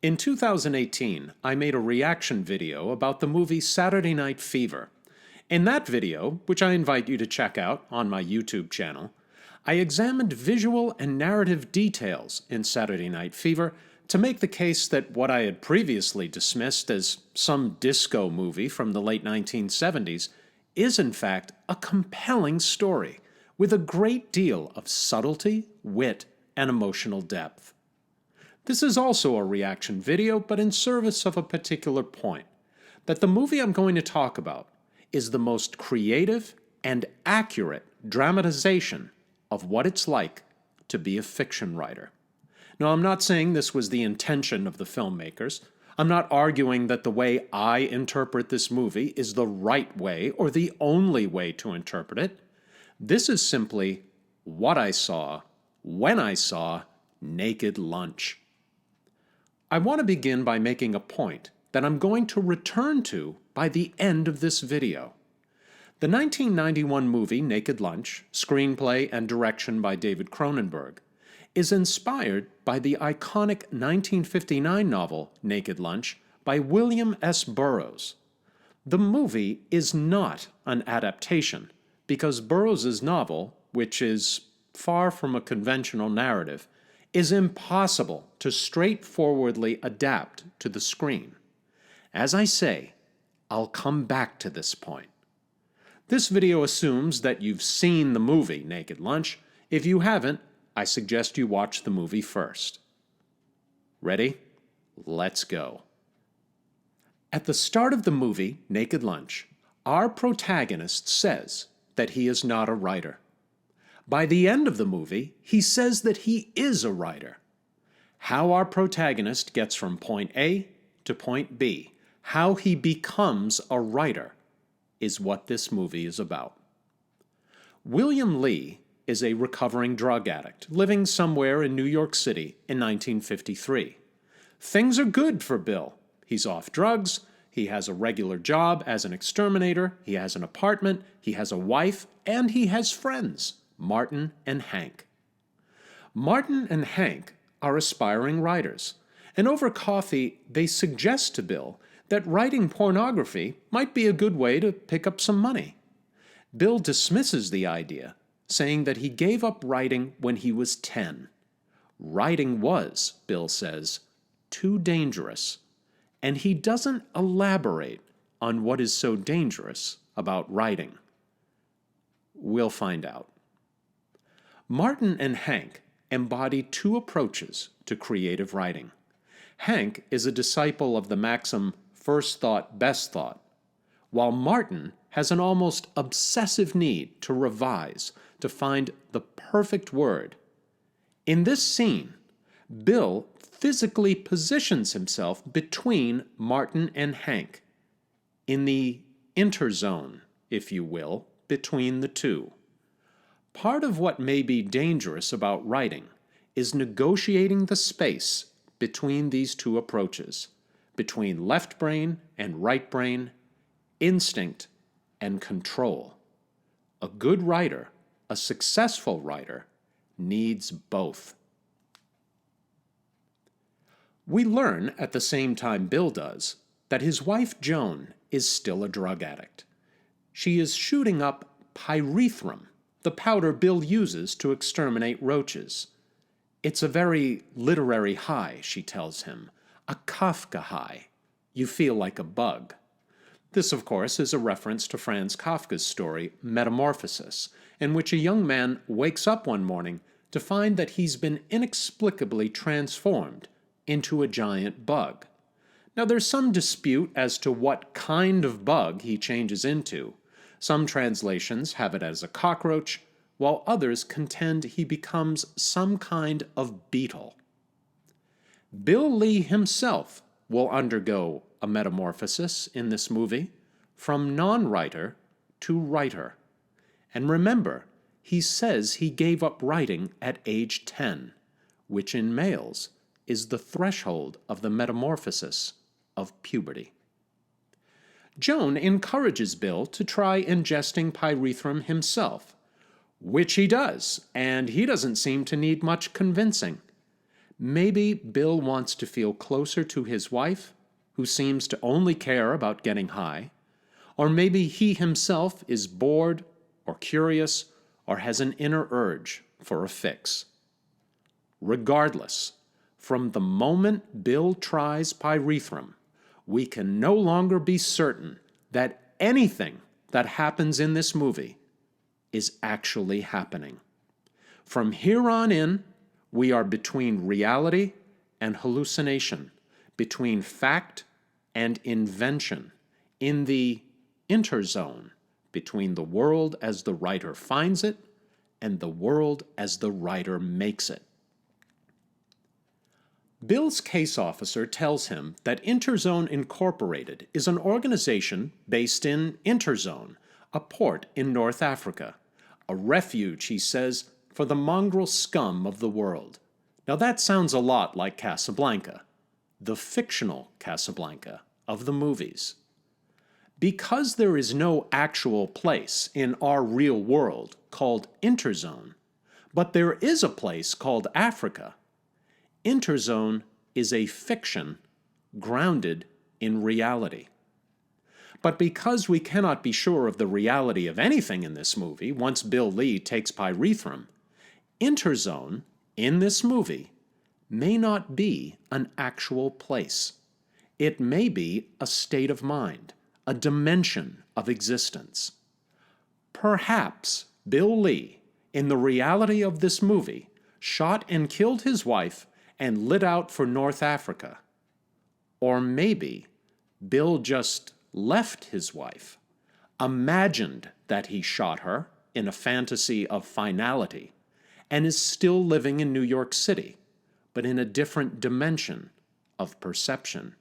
In 2018, I made a reaction video about the movie Saturday Night Fever. In that video, which I invite you to check out on my YouTube channel, I examined visual and narrative details in Saturday Night Fever to make the case that what I had previously dismissed as some disco movie from the late 1970s is in fact a compelling story with a great deal of subtlety, wit, and emotional depth. This is also a reaction video, but in service of a particular point, that the movie I'm going to talk about is the most creative and accurate dramatization of what it's like to be a fiction writer. Now, I'm not saying this was the intention of the filmmakers. I'm not arguing that the way I interpret this movie is the right way or the only way to interpret it. This is simply what I saw when I saw Naked Lunch. I want to begin by making a point that I'm going to return to by the end of this video. The 1991 movie Naked Lunch, screenplay and direction by David Cronenberg, is inspired by the iconic 1959 novel Naked Lunch by William S. Burroughs. The movie is not an adaptation because Burroughs' novel, which is far from a conventional narrative, is impossible to straightforwardly adapt to the screen. As I say, I'll come back to this point. This video assumes that you've seen the movie Naked Lunch. If you haven't, I suggest you watch the movie first. Ready? Let's go. At the start of the movie Naked Lunch, our protagonist says that he is not a writer. By the end of the movie, he says that he is a writer. How our protagonist gets from point A to point B, how he becomes a writer, is what this movie is about. William Lee is a recovering drug addict living somewhere in New York City in 1953. Things are good for Bill. He's off drugs, he has a regular job as an exterminator, he has an apartment, he has a wife, and he has friends, Martin and Hank. Martin and Hank are aspiring writers, and over coffee they suggest to Bill that writing pornography might be a good way to pick up some money. Bill dismisses the idea, saying that he gave up writing when he was 10. Writing was, Bill says, too dangerous, and he doesn't elaborate on what is so dangerous about writing. We'll find out. Martin and Hank embody two approaches to creative writing. Hank is a disciple of the maxim, first thought, best thought, while Martin has an almost obsessive need to revise, to find the perfect word. In this scene, Bill physically positions himself between Martin and Hank, in the interzone, if you will, between the two. Part of what may be dangerous about writing is negotiating the space between these two approaches, between left brain and right brain, instinct and control. A good writer, a successful writer, needs both. We learn, at the same time Bill does, that his wife Joan is still a drug addict. She is shooting up pyrethrum, the powder Bill uses to exterminate roaches. It's a very literary high, she tells him, a Kafka high. You feel like a bug. This, of course, is a reference to Franz Kafka's story, Metamorphosis, in which a young man wakes up one morning to find that he's been inexplicably transformed into a giant bug. Now, there's some dispute as to what kind of bug he changes into. Some translations have it as a cockroach, while others contend he becomes some kind of beetle. Bill Lee himself will undergo a metamorphosis in this movie, from non-writer to writer. And remember, he says he gave up writing at age 10, which in males is the threshold of the metamorphosis of puberty. Joan encourages Bill to try ingesting pyrethrum himself, which he does, and he doesn't seem to need much convincing. Maybe Bill wants to feel closer to his wife, who seems to only care about getting high, or maybe he himself is bored or curious or has an inner urge for a fix. Regardless, from the moment Bill tries pyrethrum, we can no longer be certain that anything that happens in this movie is actually happening. From here on in, we are between reality and hallucination, between fact and invention, in the interzone between the world as the writer finds it and the world as the writer makes it. Bill's case officer tells him that Interzone Incorporated is an organization based in Interzone, a port in North Africa, a refuge, he says, for the mongrel scum of the world. Now that sounds a lot like Casablanca, the fictional Casablanca of the movies. Because there is no actual place in our real world called Interzone, but there is a place called Africa, Interzone is a fiction grounded in reality. But because we cannot be sure of the reality of anything in this movie once Bill Lee takes pyrethrum, Interzone, in this movie, may not be an actual place. It may be a state of mind, a dimension of existence. Perhaps Bill Lee, in the reality of this movie, shot and killed his wife and lit out for North Africa. Or maybe Bill just left his wife, imagined that he shot her in a fantasy of finality, and is still living in New York City, but in a different dimension of perception.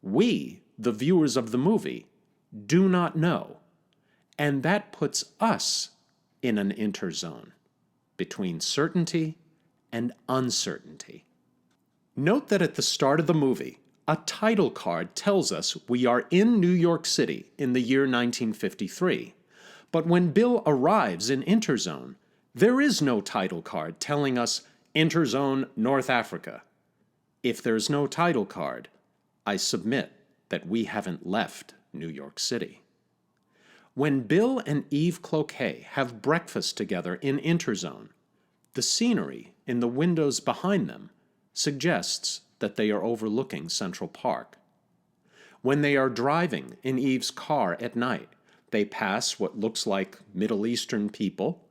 We, the viewers of the movie, do not know, and that puts us in an interzone between certainty and uncertainty. Note that at the start of the movie, a title card tells us we are in New York City in the year 1953, but when Bill arrives in Interzone, there is no title card telling us Interzone, North Africa. If there's no title card, I submit that we haven't left New York City. When Bill and Eve Cloquet have breakfast together in Interzone, the scenery in the windows behind them suggests that they are overlooking Central Park. When they are driving in Eve's car at night, they pass what looks like Middle Eastern people,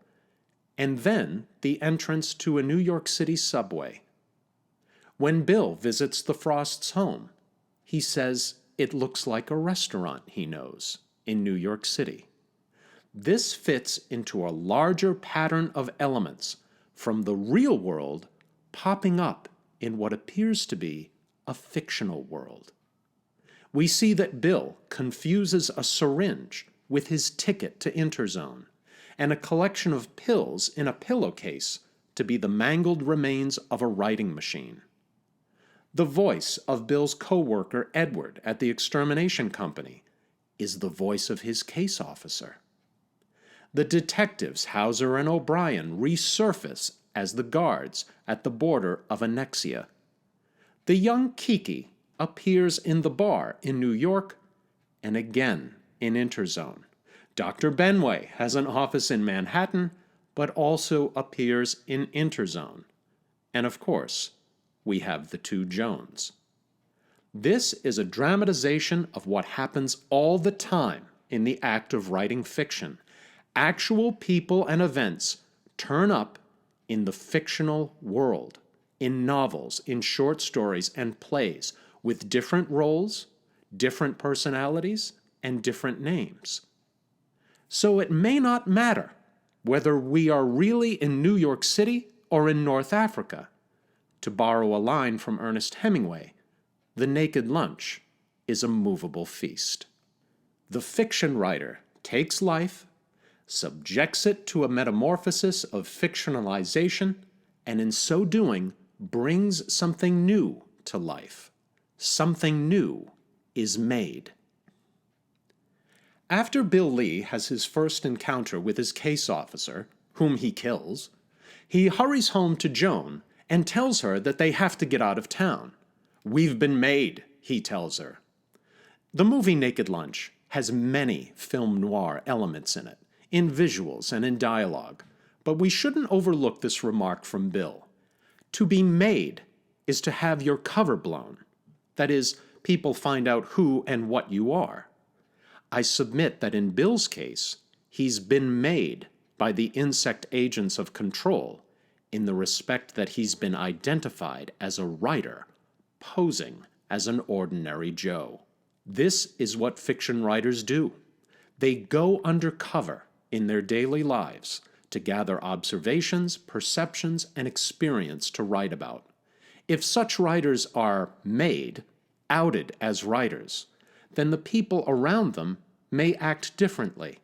and then the entrance to a New York City subway. When Bill visits the Frosts' home, he says it looks like a restaurant he knows in New York City. This fits into a larger pattern of elements from the real world popping up in what appears to be a fictional world. We see that Bill confuses a syringe with his ticket to Interzone, and a collection of pills in a pillowcase to be the mangled remains of a writing machine. The voice of Bill's co-worker Edward at the extermination company is the voice of his case officer. The detectives Hauser and O'Brien resurface as the guards at the border of Annexia. The young Kiki appears in the bar in New York and again in Interzone. Dr. Benway has an office in Manhattan, but also appears in Interzone. And of course, we have the two Jones. This is a dramatization of what happens all the time in the act of writing fiction. Actual people and events turn up in the fictional world, in novels, in short stories, and plays, with different roles, different personalities, and different names. So it may not matter whether we are really in New York City or in North Africa. To borrow a line from Ernest Hemingway, the naked lunch is a movable feast. The fiction writer takes life, subjects it to a metamorphosis of fictionalization, and in so doing brings something new to life. Something new is made. After Bill Lee has his first encounter with his case officer, whom he kills, he hurries home to Joan and tells her that they have to get out of town. "We've been made," he tells her. The movie Naked Lunch has many film noir elements in it, in visuals and in dialogue, but we shouldn't overlook this remark from Bill. To be made is to have your cover blown. That is, people find out who and what you are. I submit that in Bill's case, he's been made by the insect agents of control in the respect that he's been identified as a writer, posing as an ordinary Joe. This is what fiction writers do. They go undercover in their daily lives to gather observations, perceptions, and experience to write about. If such writers are made, outed as writers, then the people around them may act differently,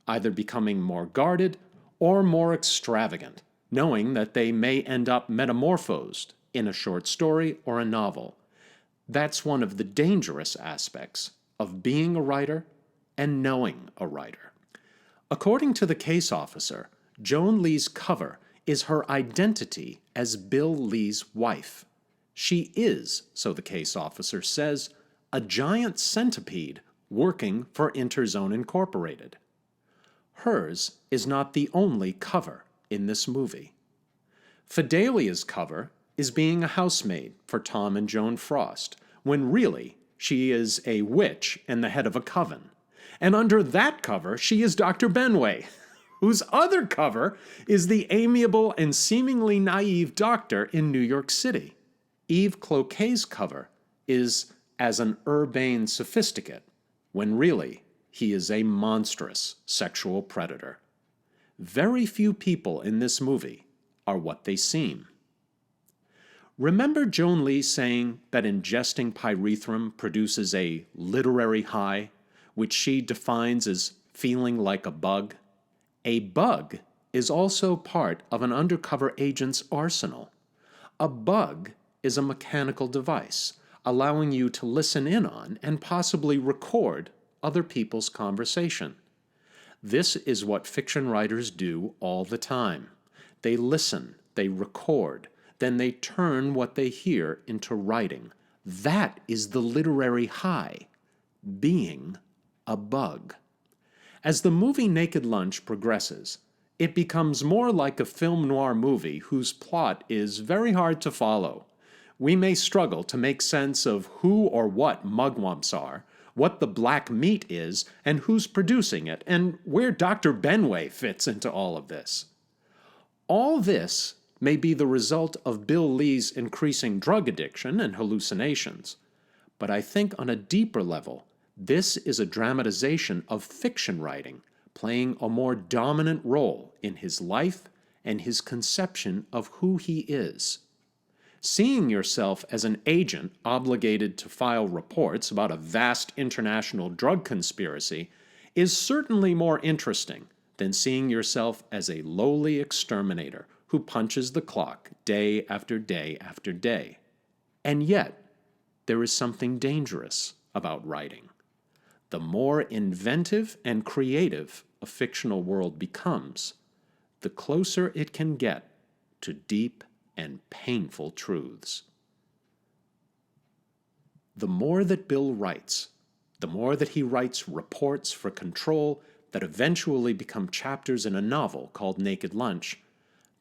either becoming more guarded or more extravagant, knowing that they may end up metamorphosed in a short story or a novel. That's one of the dangerous aspects of being a writer and knowing a writer. According to the case officer, Joan Lee's cover is her identity as Bill Lee's wife. She is, so the case officer says, a giant centipede working for Interzone Incorporated. Hers is not the only cover in this movie. Fidelia's cover is being a housemaid for Tom and Joan Frost, when really she is a witch and the head of a coven. And under that cover, she is Dr. Benway, whose other cover is the amiable and seemingly naive doctor in New York City. Yves Cloquet's cover is as an urbane sophisticate, when really he is a monstrous sexual predator. Very few people in this movie are what they seem. Remember Joan Lee saying that ingesting pyrethrum produces a literary high, which she defines as feeling like a bug? A bug is also part of an undercover agent's arsenal. A bug is a mechanical device, allowing you to listen in on and possibly record other people's conversation. This is what fiction writers do all the time. They listen, they record, then they turn what they hear into writing. That is the literary high, being a bug. As the movie Naked Lunch progresses, it becomes more like a film noir movie whose plot is very hard to follow. We may struggle to make sense of who or what mugwumps are, what the black meat is, and who's producing it, and where Dr. Benway fits into all of this. All this may be the result of Bill Lee's increasing drug addiction and hallucinations, but I think on a deeper level, this is a dramatization of fiction writing playing a more dominant role in his life and his conception of who he is. Seeing yourself as an agent obligated to file reports about a vast international drug conspiracy is certainly more interesting than seeing yourself as a lowly exterminator who punches the clock day after day after day. And yet, there is something dangerous about writing. The more inventive and creative a fictional world becomes, the closer it can get to deep and painful truths. The more that Bill writes, the more that he writes reports for control that eventually become chapters in a novel called Naked Lunch,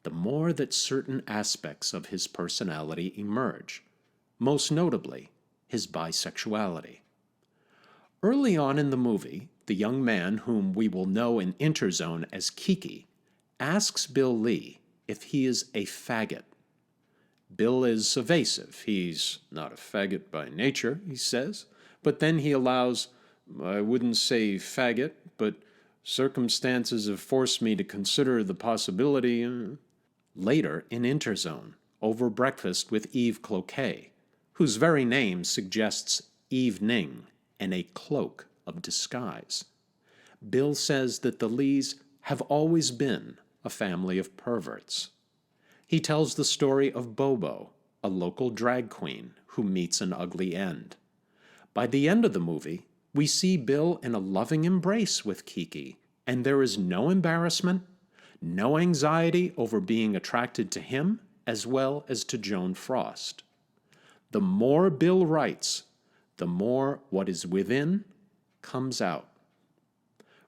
the more that certain aspects of his personality emerge, most notably his bisexuality. Early on in the movie, the young man whom we will know in Interzone as Kiki asks Bill Lee if he is a faggot. Bill is evasive. He's not a faggot by nature, he says, but then he allows, I wouldn't say faggot, but circumstances have forced me to consider the possibility. Later in Interzone, over breakfast with Yves Cloquet, whose very name suggests evening and a cloak of disguise, Bill says that the Lees have always been a family of perverts. He tells the story of Bobo, a local drag queen who meets an ugly end. By the end of the movie, we see Bill in a loving embrace with Kiki, and there is no embarrassment, no anxiety over being attracted to him as well as to Joan Frost. The more Bill writes, the more what is within comes out.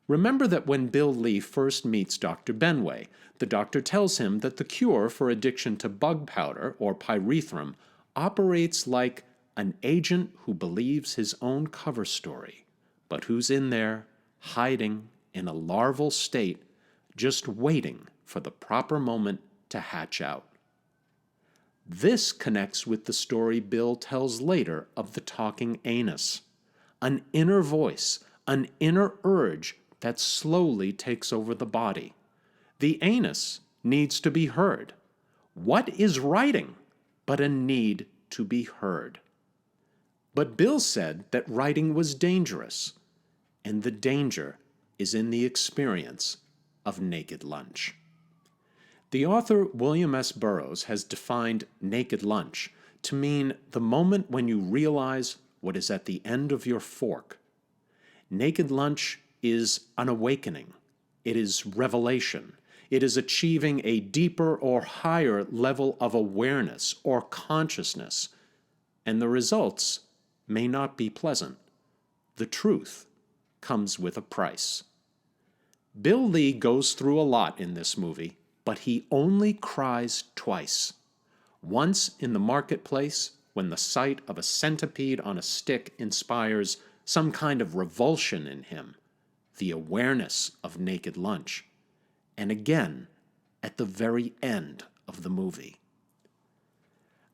Remember that when Bill Lee first meets Dr. Benway, the doctor tells him that the cure for addiction to bug powder, or pyrethrum, operates like an agent who believes his own cover story, but who's in there, hiding in a larval state, just waiting for the proper moment to hatch out. This connects with the story Bill tells later of the talking anus, an inner voice, an inner urge that slowly takes over the body. The anus needs to be heard. What is writing but a need to be heard? But Bill said that writing was dangerous, and the danger is in the experience of naked lunch. The author William S. Burroughs has defined naked lunch to mean the moment when you realize what is at the end of your fork. Naked lunch is an awakening. It is revelation. It is achieving a deeper or higher level of awareness or consciousness, and the results may not be pleasant. The truth comes with a price. Bill Lee goes through a lot in this movie, but he only cries twice. Once in the marketplace, when the sight of a centipede on a stick inspires some kind of revulsion in him, the awareness of naked lunch, and again at the very end of the movie.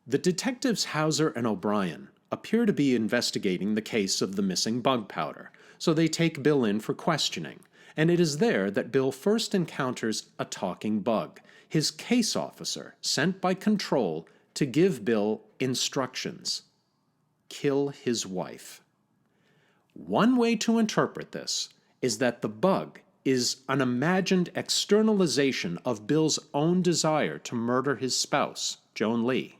The detectives Hauser and O'Brien appear to be investigating the case of the missing bug powder, so they take Bill in for questioning, and it is there that Bill first encounters a talking bug, his case officer sent by Control to give Bill instructions. Kill his wife. One way to interpret this is that the bug is an imagined externalization of Bill's own desire to murder his spouse, Joan Lee.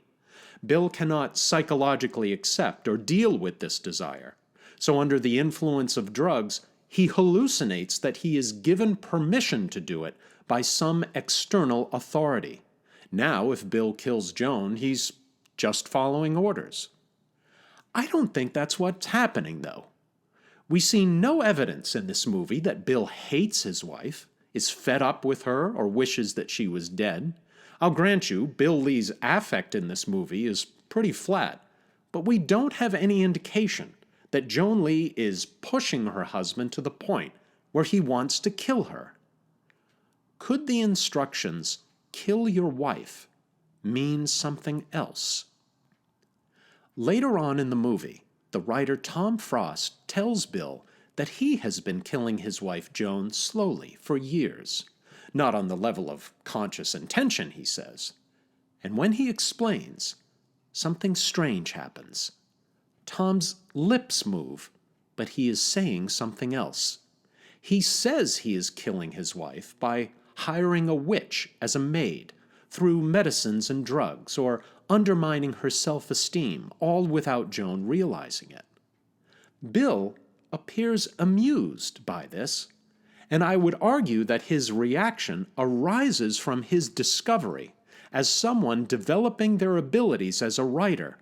Bill cannot psychologically accept or deal with this desire, so under the influence of drugs, he hallucinates that he is given permission to do it by some external authority. Now, if Bill kills Joan, he's just following orders. I don't think that's what's happening, though. We see no evidence in this movie that Bill hates his wife, is fed up with her, or wishes that she was dead. I'll grant you, Bill Lee's affect in this movie is pretty flat, but we don't have any indication that Joan Lee is pushing her husband to the point where he wants to kill her. Could the instructions, "kill your wife," mean something else? Later on in the movie, the writer Tom Frost tells Bill that he has been killing his wife Joan slowly for years. Not on the level of conscious intention, he says. And when he explains, something strange happens. Tom's lips move, but he is saying something else. He says he is killing his wife by hiring a witch as a maid, through medicines and drugs, or undermining her self-esteem, all without Joan realizing it. Bill appears amused by this, and I would argue that his reaction arises from his discovery, as someone developing their abilities as a writer,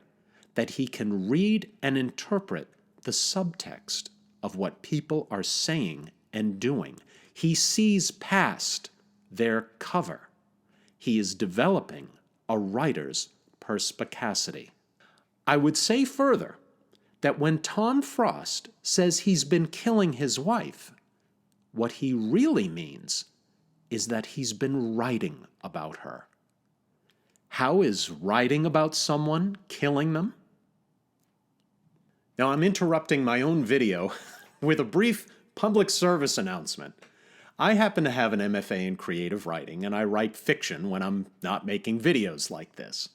that he can read and interpret the subtext of what people are saying and doing. He sees past their cover. He is developing a writer's perspicacity. I would say further that when Tom Frost says he's been killing his wife, what he really means is that he's been writing about her. How is writing about someone killing them? Now, I'm interrupting my own video with a brief public service announcement. I happen to have an MFA in creative writing, and I write fiction when I'm not making videos like this.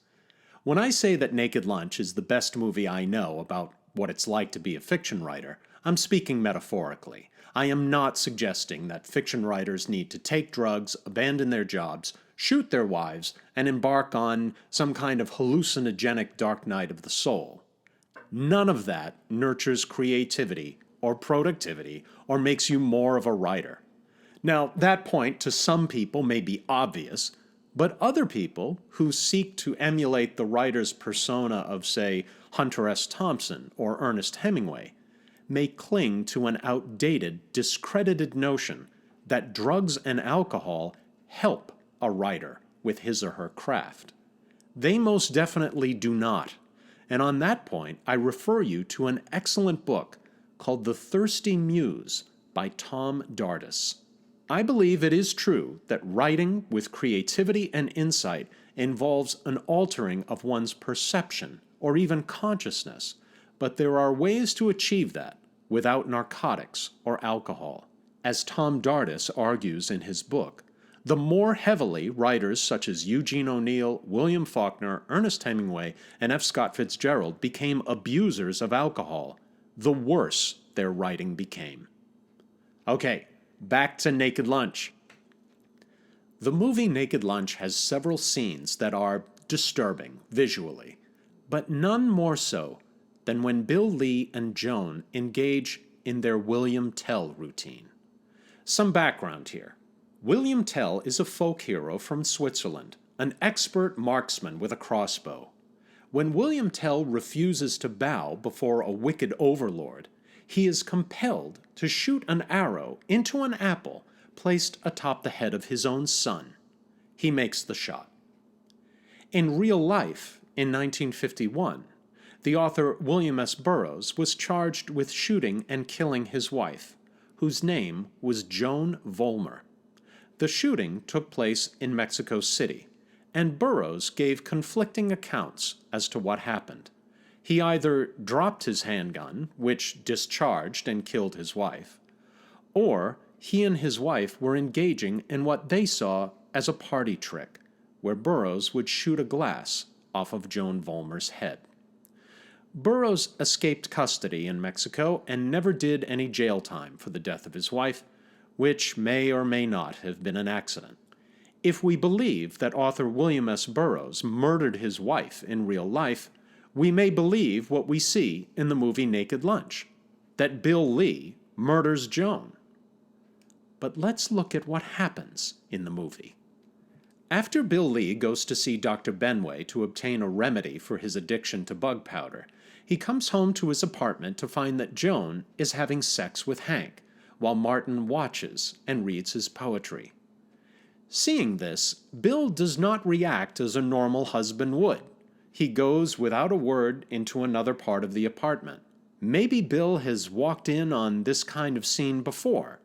When I say that Naked Lunch is the best movie I know about what it's like to be a fiction writer, I'm speaking metaphorically. I am not suggesting that fiction writers need to take drugs, abandon their jobs, shoot their wives, and embark on some kind of hallucinogenic dark night of the soul. None of that nurtures creativity or productivity or makes you more of a writer. Now, that point to some people may be obvious, But other people who seek to emulate the writer's persona of, say, Hunter S. Thompson or Ernest Hemingway may cling to an outdated, discredited notion that drugs and alcohol help a writer with his or her craft. They most definitely do not. And on that point, I refer you to an excellent book called The Thirsty Muse by Tom Dardis. I believe it is true that writing with creativity and insight involves an altering of one's perception or even consciousness, but there are ways to achieve that without narcotics or alcohol. As Tom Dardis argues in his book, the more heavily writers such as Eugene O'Neill, William Faulkner, Ernest Hemingway, and F. Scott Fitzgerald became abusers of alcohol, the worse their writing became. Okay, back to Naked Lunch. The movie Naked Lunch has several scenes that are disturbing visually, but none more so than when Bill Lee and Joan engage in their William Tell routine. Some background here. William Tell is a folk hero from Switzerland, an expert marksman with a crossbow. When William Tell refuses to bow before a wicked overlord, he is compelled to shoot an arrow into an apple placed atop the head of his own son. He makes the shot. In real life, in 1951, the author William S. Burroughs was charged with shooting and killing his wife, whose name was Joan Vollmer. The shooting took place in Mexico City, and Burroughs gave conflicting accounts as to what happened. He either dropped his handgun, which discharged and killed his wife, or he and his wife were engaging in what they saw as a party trick, where Burroughs would shoot a glass off of Joan Vollmer's head. Burroughs escaped custody in Mexico and never did any jail time for the death of his wife, which may or may not have been an accident. If we believe that author William S. Burroughs murdered his wife in real life, we may believe what we see in the movie Naked Lunch, that Bill Lee murders Joan. But let's look at what happens in the movie. After Bill Lee goes to see Dr. Benway to obtain a remedy for his addiction to bug powder, he comes home to his apartment to find that Joan is having sex with Hank, while Martin watches and reads his poetry. Seeing this, Bill does not react as a normal husband would. He goes without a word into another part of the apartment. Maybe Bill has walked in on this kind of scene before.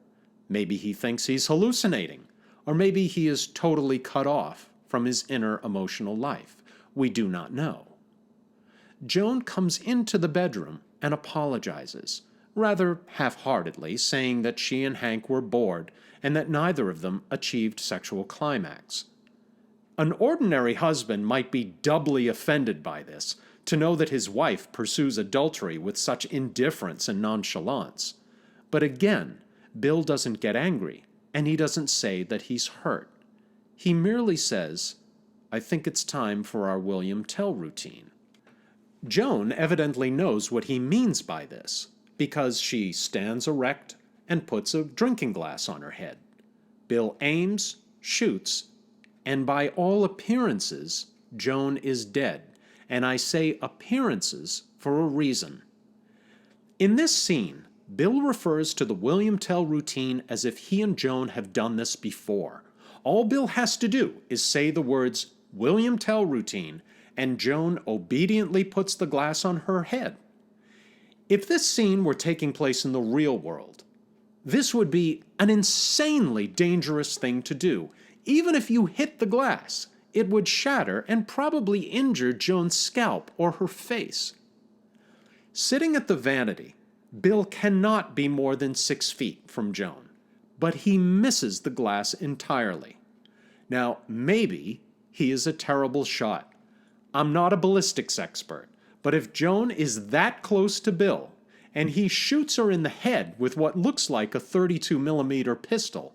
Maybe he thinks he's hallucinating, or maybe he is totally cut off from his inner emotional life. We do not know. Joan comes into the bedroom and apologizes, rather half-heartedly, saying that she and Hank were bored and that neither of them achieved sexual climax. An ordinary husband might be doubly offended by this, to know that his wife pursues adultery with such indifference and nonchalance. But again, Bill doesn't get angry, and he doesn't say that he's hurt. He merely says, "I think it's time for our William Tell routine." Joan evidently knows what he means by this, because she stands erect and puts a drinking glass on her head. Bill aims, shoots, and by all appearances, Joan is dead. And I say appearances for a reason. In this scene, Bill refers to the William Tell routine as if he and Joan have done this before. All Bill has to do is say the words William Tell routine, and Joan obediently puts the glass on her head. If this scene were taking place in the real world, this would be an insanely dangerous thing to do. Even if you hit the glass, it would shatter and probably injure Joan's scalp or her face. Sitting at the vanity, Bill cannot be more than 6 feet from Joan, but he misses the glass entirely. Now, maybe he is a terrible shot. I'm not a ballistics expert, but if Joan is that close to Bill, and he shoots her in the head with what looks like a 32mm pistol,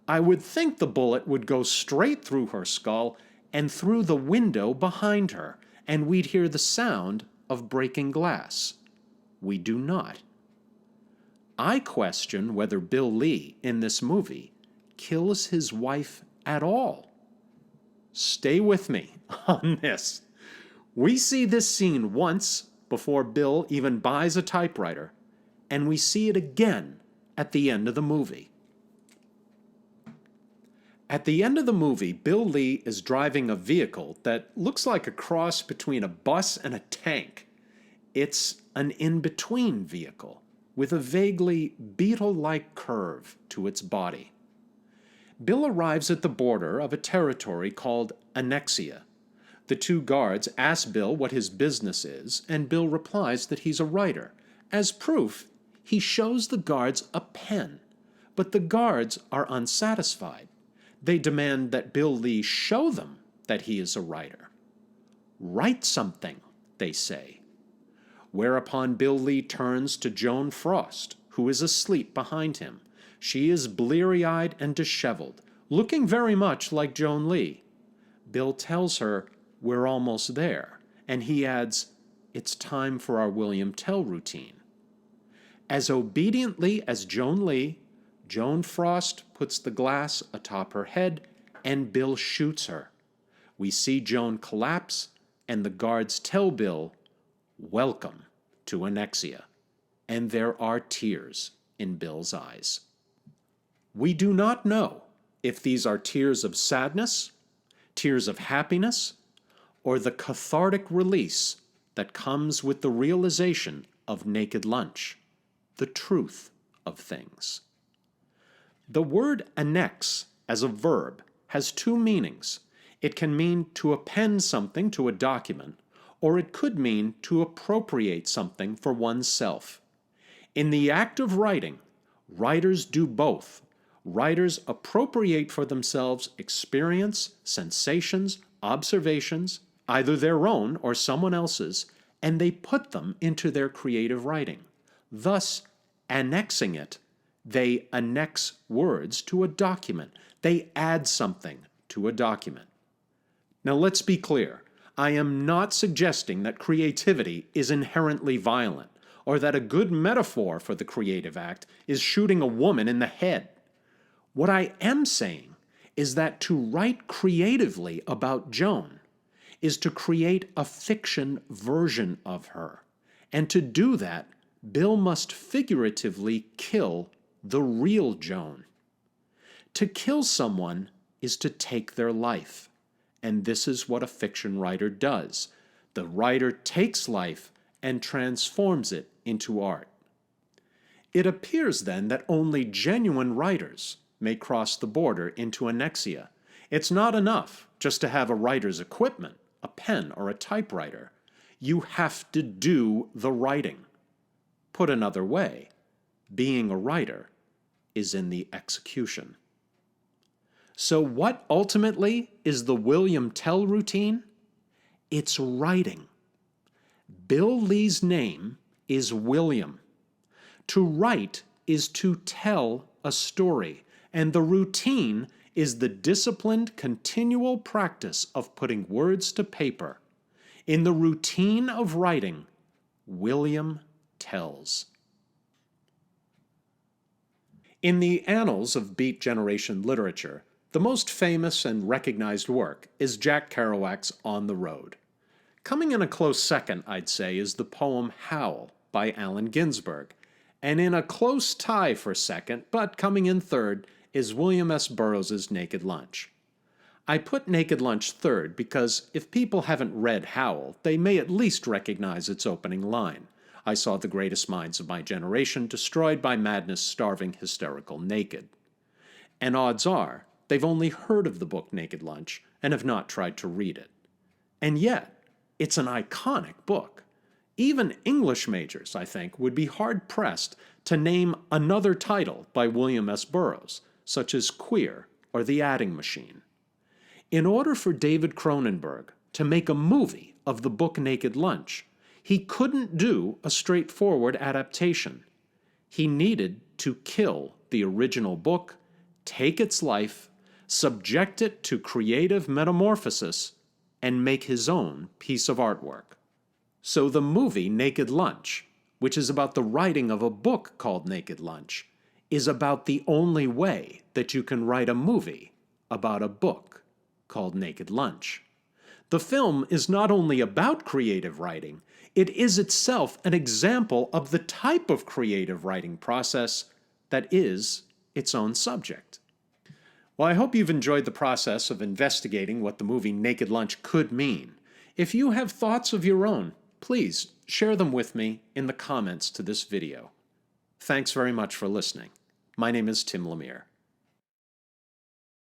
I would think the bullet would go straight through her skull and through the window behind her, and we'd hear the sound of breaking glass. We do not. I question whether Bill Lee, in this movie, kills his wife at all. stay with me on this. We see this scene once before Bill even buys a typewriter, and we see it again at the end of the movie. At the end of the movie, Bill Lee is driving a vehicle that looks like a cross between a bus and a tank. It's an in-between vehicle with a vaguely beetle-like curve to its body. Bill arrives at the border of a territory called Annexia. The two guards ask Bill what his business is, and Bill replies that he's a writer. As proof, he shows the guards a pen, but the guards are unsatisfied. They demand that Bill Lee show them that he is a writer. "Write something," they say. Whereupon Bill Lee turns to Joan Frost, who is asleep behind him. She is bleary-eyed and disheveled, looking very much like Joan Lee. Bill tells her, "We're almost there," and he adds, "It's time for our William Tell routine." As obediently as Joan Lee, Joan Frost puts the glass atop her head, and Bill shoots her. We see Joan collapse, and the guards tell Bill, "Welcome to Annexia," and there are tears in Bill's eyes. We do not know if these are tears of sadness, tears of happiness, or the cathartic release that comes with the realization of naked lunch, the truth of things. The word annex as a verb has two meanings. It can mean to append something to a document, or it could mean to appropriate something for oneself. In the act of writing, writers do both. Writers appropriate for themselves experience, sensations, observations, either their own or someone else's, and they put them into their creative writing. Thus, annexing it, they annex words to a document. They add something to a document. Now let's be clear. I am not suggesting that creativity is inherently violent, or that a good metaphor for the creative act is shooting a woman in the head. What I am saying is that to write creatively about Joan is to create a fiction version of her. And to do that, Bill must figuratively kill the real Joan. To kill someone is to take their life. And this is what a fiction writer does. The writer takes life and transforms it into art. It appears then that only genuine writers may cross the border into Annexia. It's not enough just to have a writer's equipment, a pen or a typewriter. You have to do the writing. Put another way, being a writer is in the execution. So what ultimately is the William Tell routine? It's writing. Bill Lee's name is William. To write is to tell a story, and the routine is the disciplined, continual practice of putting words to paper. In the routine of writing, William tells. In the annals of Beat Generation literature, the most famous and recognized work is Jack Kerouac's On the Road. Coming in a close second, I'd say, is the poem Howl by Allen Ginsberg, and in a close tie for second, but coming in third, is William S. Burroughs' Naked Lunch. I put Naked Lunch third because if people haven't read Howl, they may at least recognize its opening line. I saw the greatest minds of my generation destroyed by madness, starving, hysterical, naked. And odds are, they've only heard of the book Naked Lunch and have not tried to read it. And yet, it's an iconic book. Even English majors, I think, would be hard-pressed to name another title by William S. Burroughs, such as Queer or The Adding Machine. In order for David Cronenberg to make a movie of the book Naked Lunch, he couldn't do a straightforward adaptation. He needed to kill the original book, take its life, subject it to creative metamorphosis, and make his own piece of artwork. So the movie Naked Lunch, which is about the writing of a book called Naked Lunch, is about the only way that you can write a movie about a book called Naked Lunch. The film is not only about creative writing, it is itself an example of the type of creative writing process that is its own subject. Well, I hope you've enjoyed the process of investigating what the movie Naked Lunch could mean. If you have thoughts of your own, please share them with me in the comments to this video. Thanks very much for listening. My name is Tim Lemire.